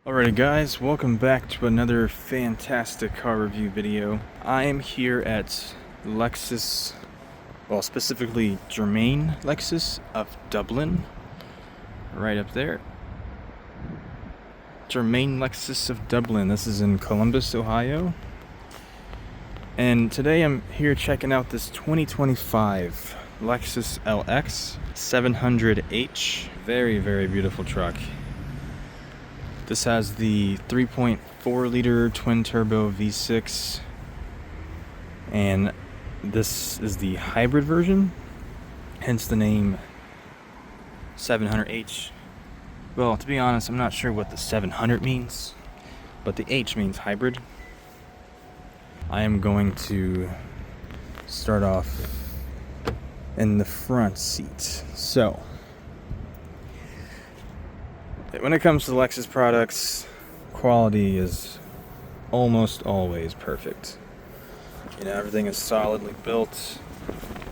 Alrighty guys, welcome back to another fantastic car review video. I am here at Lexus, well specifically Germain Lexus of Dublin, right up there. Germain Lexus of Dublin, this is in Columbus, Ohio. And today I'm here checking out this 2025 Lexus LX 700H. Very, very beautiful truck. This has the 3.4 liter twin turbo V6, and this is the hybrid version, hence the name 700H. Well, to be honest, I'm not sure what the 700 means, but the H means hybrid. I am going to start off in the front seat. So, when it comes to Lexus products, quality is almost always perfect. You know, everything is solidly built.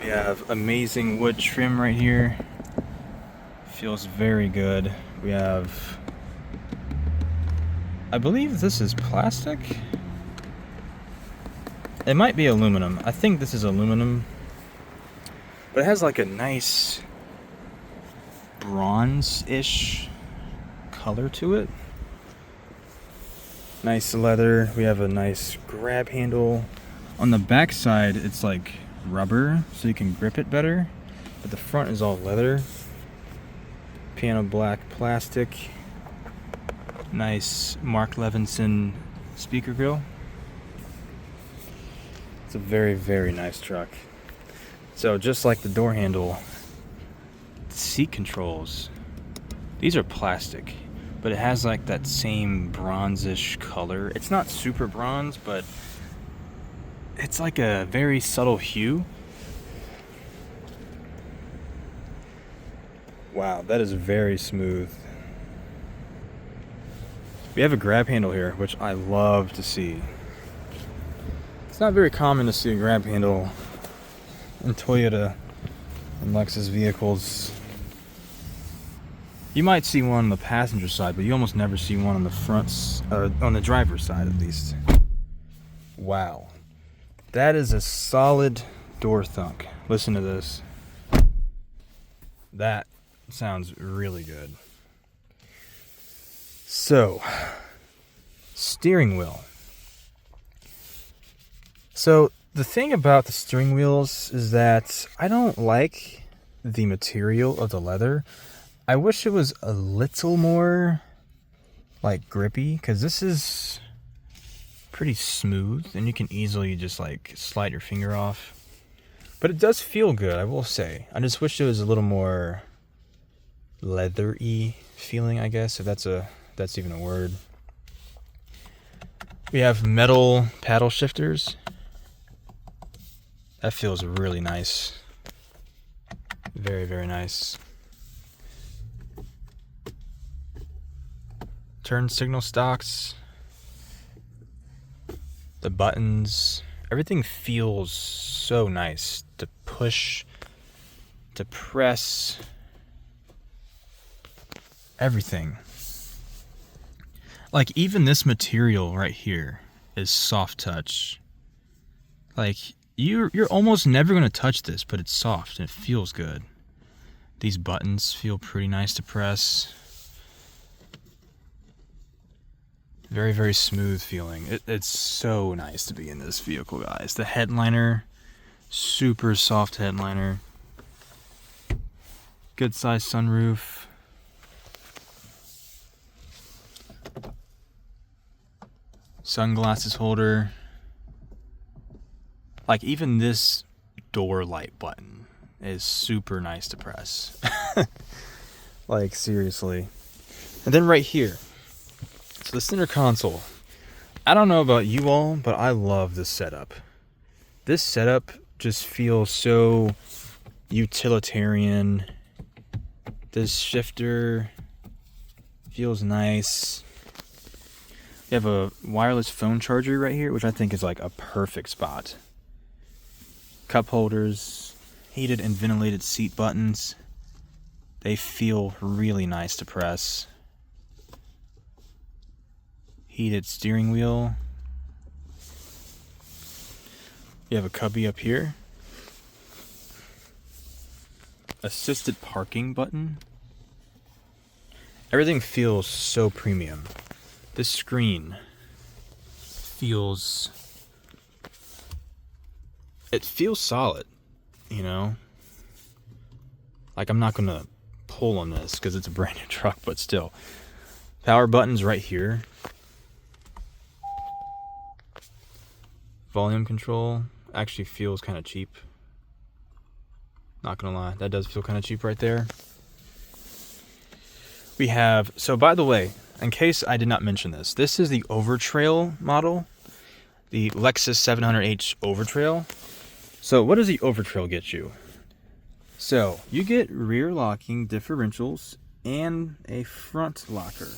We have amazing wood trim right here. Feels very good. We have, I believe this is plastic. It might be aluminum. I think this is aluminum. But it has like a nice bronze-ish color to it. Nice leather. We have a nice grab handle. On the back side, it's like rubber, so you can grip it better. But the front is all leather. Piano black plastic. Nice Mark Levinson speaker grill. It's a very, very nice truck. So just like the door handle, the seat controls, these are plastic, but it has like that same bronzish color. It's not super bronze, but it's like a very subtle hue. Wow, that is very smooth. We have a grab handle here, which I love to see. It's not very common to see a grab handle in Toyota and Lexus vehicles. You might see one on the passenger side, but you almost never see one on the fronts, on the driver's side at least. Wow. That is a solid door thunk. Listen to this. That sounds really good. So, steering wheel. So, the thing about the steering wheels is that I don't like the material of the leather. I wish it was a little more like grippy, because this is pretty smooth and you can easily just like slide your finger off. But it does feel good, I will say. I just wish it was a little more leathery feeling, I guess, if that's even a word. We have metal paddle shifters. That feels really nice. Very, very nice. Turn signal stocks. The buttons. Everything feels so nice to push, to press. Everything. Like even this material right here is soft touch. Like you're almost never going to touch this, but it's soft and it feels good. These buttons feel pretty nice to press. Very, very smooth feeling. It's so nice to be in this vehicle, guys. The headliner, super soft headliner. Good size sunroof. Sunglasses holder. Like even this door light button is super nice to press. Like seriously. And then right here. So the center console. I don't know about you all, but I love this setup. This setup just feels so utilitarian. This shifter feels nice. We have a wireless phone charger right here, which I think is like a perfect spot. Cup holders, heated and ventilated seat buttons. They feel really nice to press. Heated steering wheel. You have a cubby up here. Assisted parking button. Everything feels so premium. This screen feels... It feels solid, you know? Like, I'm not gonna pull on this because it's a brand new truck, but still. Power button's right here. Volume control actually feels kind of cheap. Not gonna lie, that does feel kind of cheap right there. We have, so by the way, in case I did not mention this, this is the Overtrail model, the Lexus 700H Overtrail. So what does the Overtrail get you? So you get rear locking differentials and a front locker.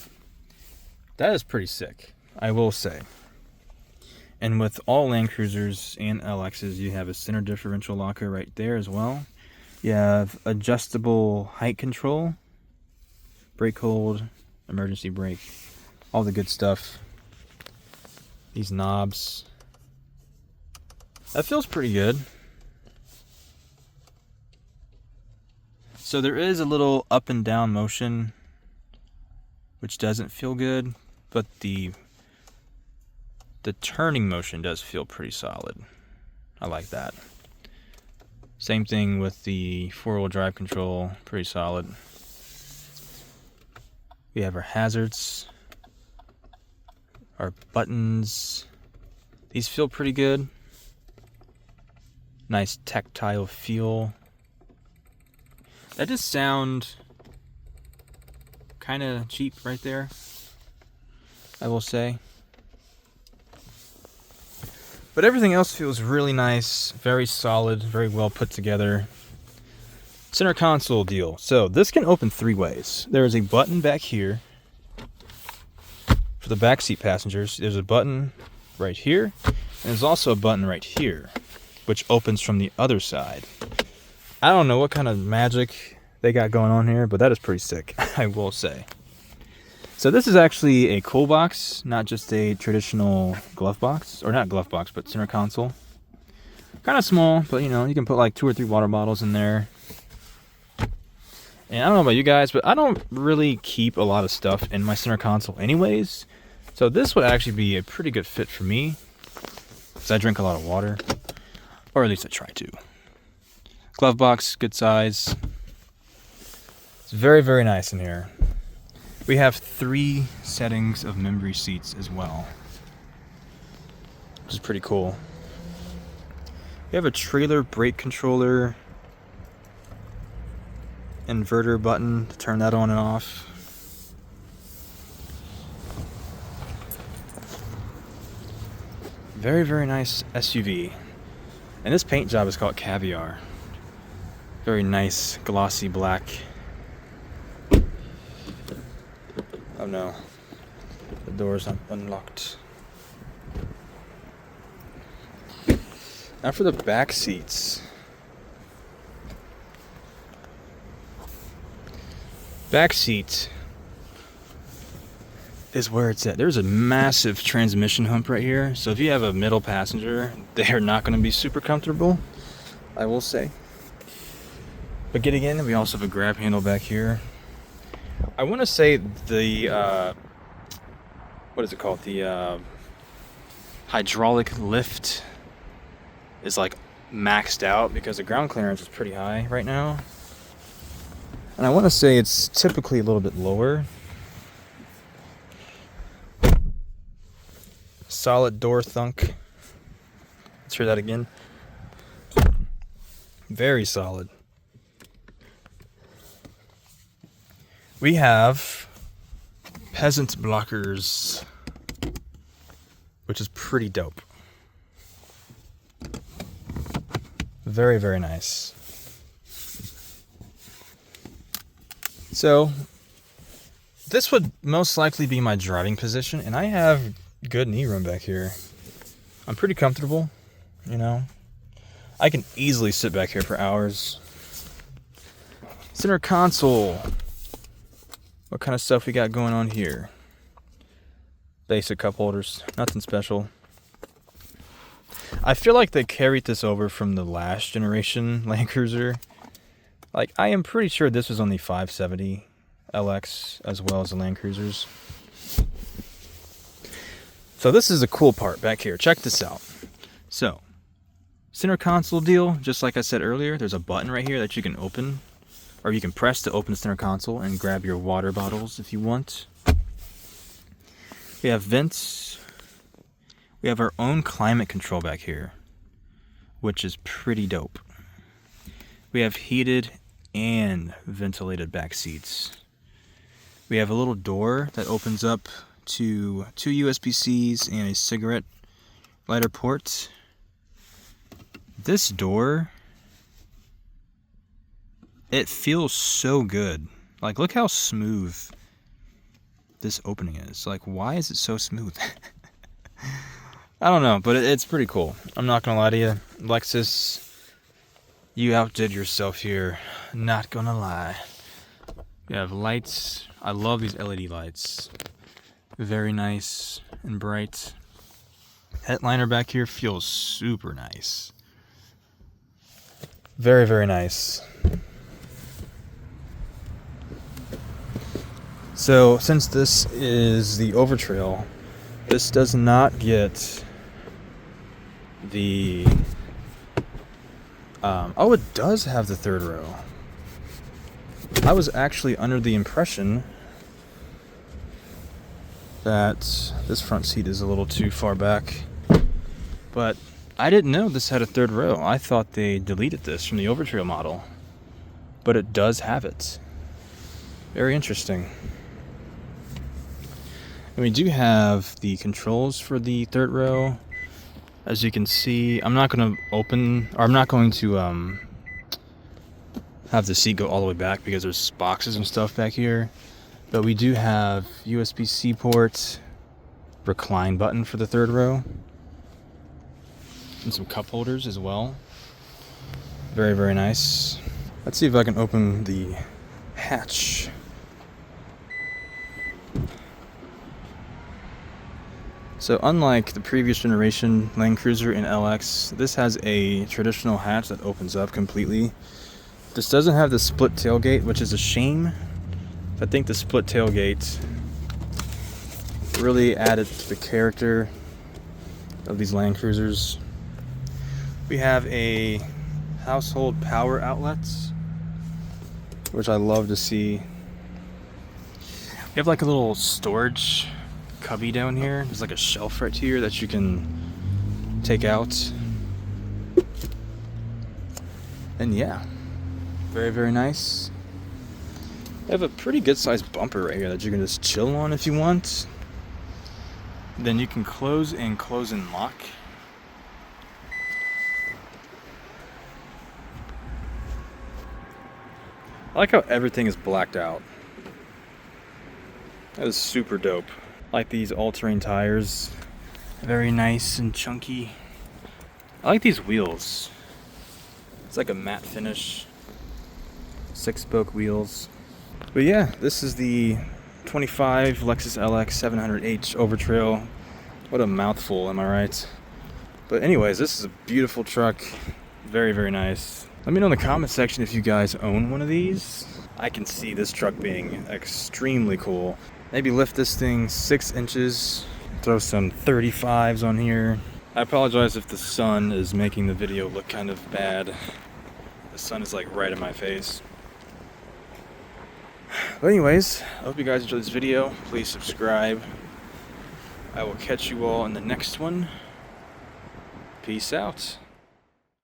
That is pretty sick, I will say. And with all Land Cruisers and LXs, you have a center differential locker right there as well. You have adjustable height control, brake hold, emergency brake, all the good stuff. These knobs. That feels pretty good. So there is a little up and down motion, which doesn't feel good, but the turning motion does feel pretty solid. I like that. Same thing with the four-wheel drive control, pretty solid. We have our hazards, our buttons. These feel pretty good. Nice tactile feel. That does sound kind of cheap right there, I will say. But everything else feels really nice, very solid, very well put together. Center console deal. So this can open three ways. There is a button back here for the backseat passengers. There's a button right here, and there's also a button right here, which opens from the other side. I don't know what kind of magic they got going on here, but that is pretty sick, I will say. So this is actually a cool box, not just a traditional glove box, or not glove box, but center console. Kind of small, but you know, you can put like 2 or 3 water bottles in there. And I don't know about you guys, but I don't really keep a lot of stuff in my center console anyways. So this would actually be a pretty good fit for me, because I drink a lot of water, or at least I try to. Glove box, good size. It's very, very nice in here. We have 3 settings of memory seats as well, which is pretty cool. We have a trailer brake controller, inverter button to turn that on and off. Very, very nice SUV. And this paint job is called Caviar. Very nice, glossy black. Oh no, the door's not unlocked. Now for the back seats. Back seat is where it's at. There's a massive transmission hump right here. So if you have a middle passenger, they're not going to be super comfortable, I will say. But getting in, we also have a grab handle back here. I want to say the, what is it called? The hydraulic lift is like maxed out because the ground clearance is pretty high right now. And I want to say it's typically a little bit lower. Solid door thunk. Let's hear that again. Very solid. We have peasant blockers, which is pretty dope. Very, very nice. So, this would most likely be my driving position, and I have good knee room back here. I'm pretty comfortable, you know. I can easily sit back here for hours. Center console. What kind of stuff we got going on here? Basic cup holders, nothing special. I feel like they carried this over from the last generation Land Cruiser. Like, I am pretty sure this was on the 570 LX as well as the Land Cruisers. So this is a cool part back here. Check this out. So, center console deal, just like I said earlier, there's a button right here that you can open, or you can press to open the center console and grab your water bottles if you want. We have vents. We have our own climate control back here, which is pretty dope. We have heated and ventilated back seats. We have a little door that opens up to 2 USB-Cs and a cigarette lighter port. This door, it feels so good. Like, look how smooth this opening is. Like, why is it so smooth? I don't know, but it's pretty cool. I'm not gonna lie to you. Lexus, you outdid yourself here. Not gonna lie. We have lights. I love these LED lights. Very nice and bright. Headliner back here feels super nice. Very, very nice. So, since this is the Overtrail, this does not get the... oh, it does have the third row. I was actually under the impression that this front seat is a little too far back, but I didn't know this had a third row. I thought they deleted this from the Overtrail model, but it does have it. Very interesting. And we do have the controls for the third row. As you can see, I'm not going to have the seat go all the way back because there's boxes and stuff back here. But we do have USB-C port, recline button for the third row, and some cup holders as well. Very, very nice. Let's see if I can open the hatch. So unlike the previous generation Land Cruiser and LX, this has a traditional hatch that opens up completely. This doesn't have the split tailgate, which is a shame. I think the split tailgate really added to the character of these Land Cruisers. We have a household power outlets, which I love to see. We have like a little storage cubby down here. There's like a shelf right here that you can take out. And yeah, very, very nice. They have a pretty good sized bumper right here that you can just chill on if you want. Then you can close and lock. I like how everything is blacked out. That is super dope. I like these all-terrain tires. Very nice and chunky. I like these wheels. It's like a matte finish. 6-spoke wheels. But yeah, this is the 25 Lexus LX 700H Overtrail. What a mouthful, am I right? But anyways, this is a beautiful truck. Very, very nice. Let me know in the comment section if you guys own one of these. I can see this truck being extremely cool. Maybe lift this thing 6 inches. Throw some 35s on here. I apologize if the sun is making the video look kind of bad. The sun is like right in my face. But anyways, I hope you guys enjoyed this video. Please subscribe. I will catch you all in the next one. Peace out.